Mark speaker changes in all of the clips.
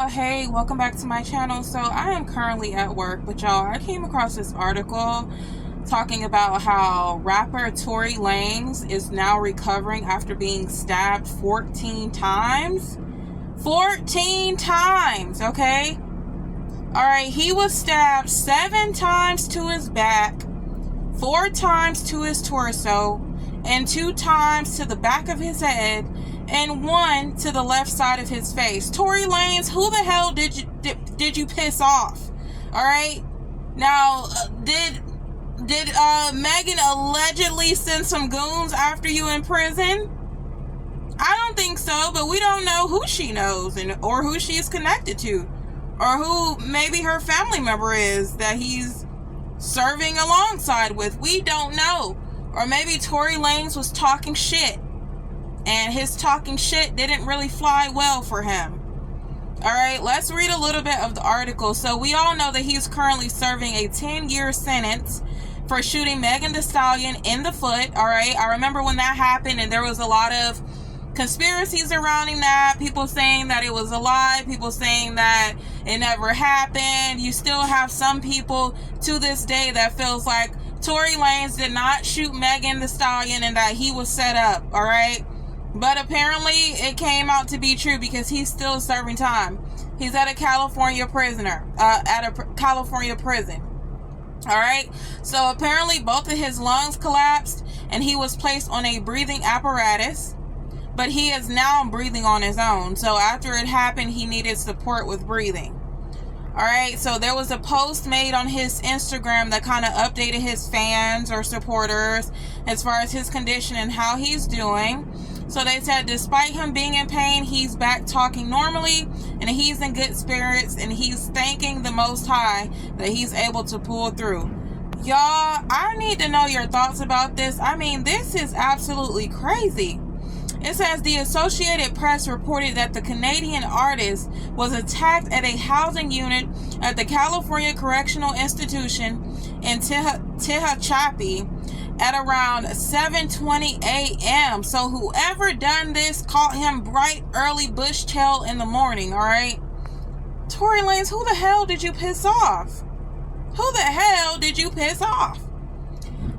Speaker 1: Hey, welcome back to my channel. So I am currently at work, but y'all, I came across this article talking about how rapper Tory Lanez is now recovering after being stabbed 14 times. 14 times, okay? Alright, he was stabbed 7 times to his back, 4 times to his torso, and 2 times to the back of his head, and 1 to the left side of his face. Tory Lanez, who the hell did you piss off? All right. Now, did Megan allegedly send some goons after you in prison? I don't think so, but we don't know who she knows or who she's connected to, or who maybe her family member is that he's serving alongside with. We don't know. Or maybe Tory Lanez was talking shit, and his talking shit didn't really fly well for him. Alright, let's read a little bit of the article. So we all know that he's currently serving a 10-year sentence for shooting Megan Thee Stallion in the foot. Alright, I remember when that happened, and there was a lot of conspiracies surrounding that. People saying that it was a lie. People saying that it never happened. You still have some people to this day that feels like Tory Lanez did not shoot Megan Thee Stallion and that he was set up. Alright, but apparently it came out to be true because he's still serving time. He's at a California prison. Alright, so apparently both of his lungs collapsed and he was placed on a breathing apparatus, but he is now breathing on his own. So after it happened, he needed support with breathing. Alright, so there was a post made on his Instagram that kind of updated his fans or supporters as far as his condition and how he's doing. So they said despite him being in pain, he's back talking normally and he's in good spirits and he's thanking the Most High that he's able to pull through. Y'all, I need to know your thoughts about this. I mean, this is absolutely crazy. It says the Associated Press reported that the Canadian artist was attacked at a housing unit at the California Correctional Institution in Tehachapi at around 7:20 a.m. So whoever done this caught him bright early bush tail in the morning, all right? Tory Lanez, who the hell did you piss off? Who the hell did you piss off?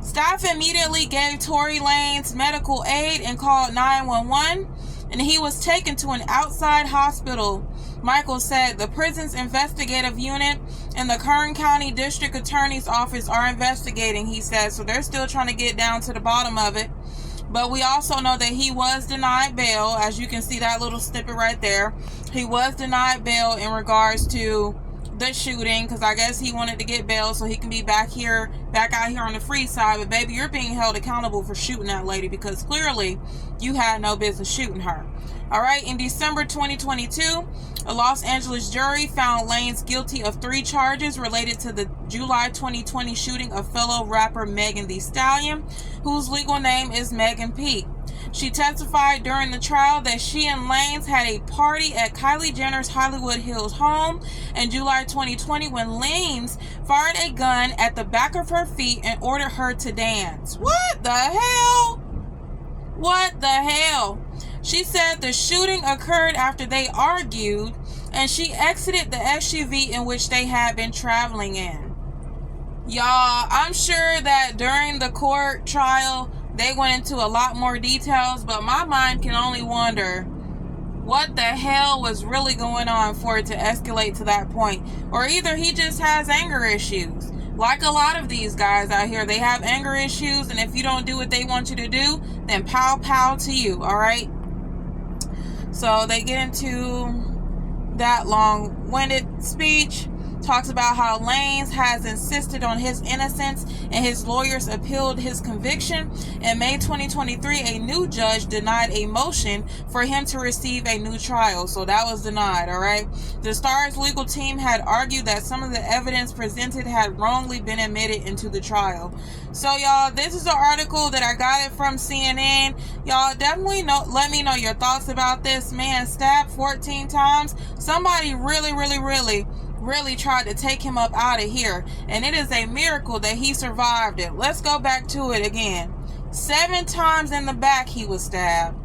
Speaker 1: Staff immediately gave Tory Lanez medical aid and called 911, and he was taken to an outside hospital. Michael said the prison's investigative unit and the Kern County District Attorney's Office are investigating, he said, so they're still trying to get down to the bottom of it. But we also know that he was denied bail, as you can see that little snippet right there. He was denied bail in regards to the shooting, because I guess he wanted to get bail so he can be back out here on the free side. But baby, you're being held accountable for shooting that lady, because clearly you had no business shooting her. Alright, in December 2022, a Los Angeles jury found Lanez guilty of 3 charges related to the July 2020 shooting of fellow rapper Megan Thee Stallion, whose legal name is Megan P. She testified during the trial that she and Lanez had a party at Kylie Jenner's Hollywood Hills home in July 2020 when Lanez fired a gun at the back of her feet and ordered her to dance. What the hell? What the hell? She said the shooting occurred after they argued and she exited the SUV in which they had been traveling in. Y'all, I'm sure that during the court trial they went into a lot more details, but my mind can only wonder what the hell was really going on for it to escalate to that point. Or either he just has anger issues. Like a lot of these guys out here, they have anger issues, and if you don't do what they want you to do, then pow pow to you, alright? So they get into that long-winded speech. Talks about how Lanez has insisted on his innocence and his lawyers appealed his conviction. In May 2023, a new judge denied a motion for him to receive a new trial. So that was denied, all right? The Star's legal team had argued that some of the evidence presented had wrongly been admitted into the trial. So, y'all, this is an article that I got it from CNN. Y'all definitely let me know your thoughts about this. Man, stabbed 14 times. Somebody really tried to take him up out of here, and it is a miracle that he survived it. Let's go back to it again. 7 times in the back he was stabbed,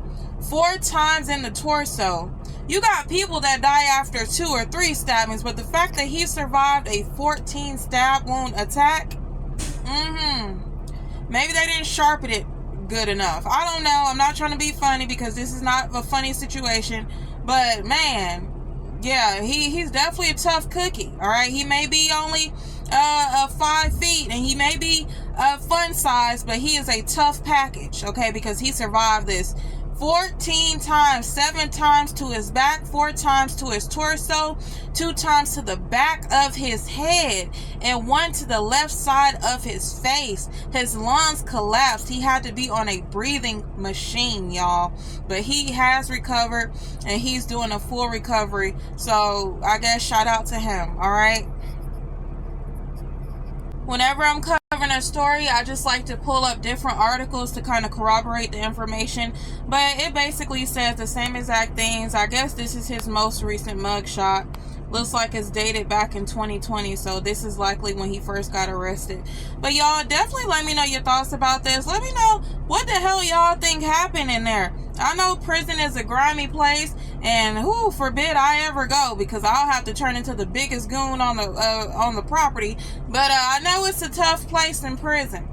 Speaker 1: 4 times in the torso. You got people that die after 2 or 3 stabbings, but the fact that he survived a 14 stab wound attack, maybe they didn't sharpen it good enough. I don't know. I'm not trying to be funny because this is not a funny situation, but man, yeah, he's definitely a tough cookie. All right, he may be only 5 feet and he may be fun size, but he is a tough package. Okay, because he survived this 14 times, 7 times to his back, 4 times to his torso, 2 times to the back of his head, and 1 to the left side of his face. His lungs collapsed. He had to be on a breathing machine, y'all. But he has recovered, and he's doing a full recovery. So I guess shout out to him, all right? Whenever I'm covering a story, I just like to pull up different articles to kind of corroborate the information, but it basically says the same exact things. I guess this is his most recent mugshot. Looks like it's dated back in 2020, so this is likely when he first got arrested. But y'all, definitely let me know your thoughts about this. Let me know what the hell y'all think happened in there. I know prison is a grimy place, and who forbid I ever go, because I'll have to turn into the biggest goon on the property. But I know it's a tough place in prison.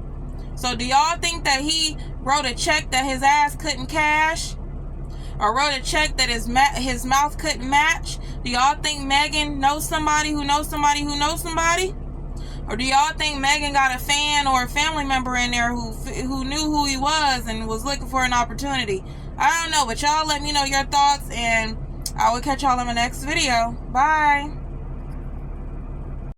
Speaker 1: So do y'all think that he wrote a check that his ass couldn't cash? Or wrote a check that his mouth couldn't match? Do y'all think Megan knows somebody who knows somebody who knows somebody? Or do y'all think Megan got a fan or a family member in there who knew who he was and was looking for an opportunity? I don't know, but y'all let me know your thoughts, and I will catch y'all in my next video. Bye.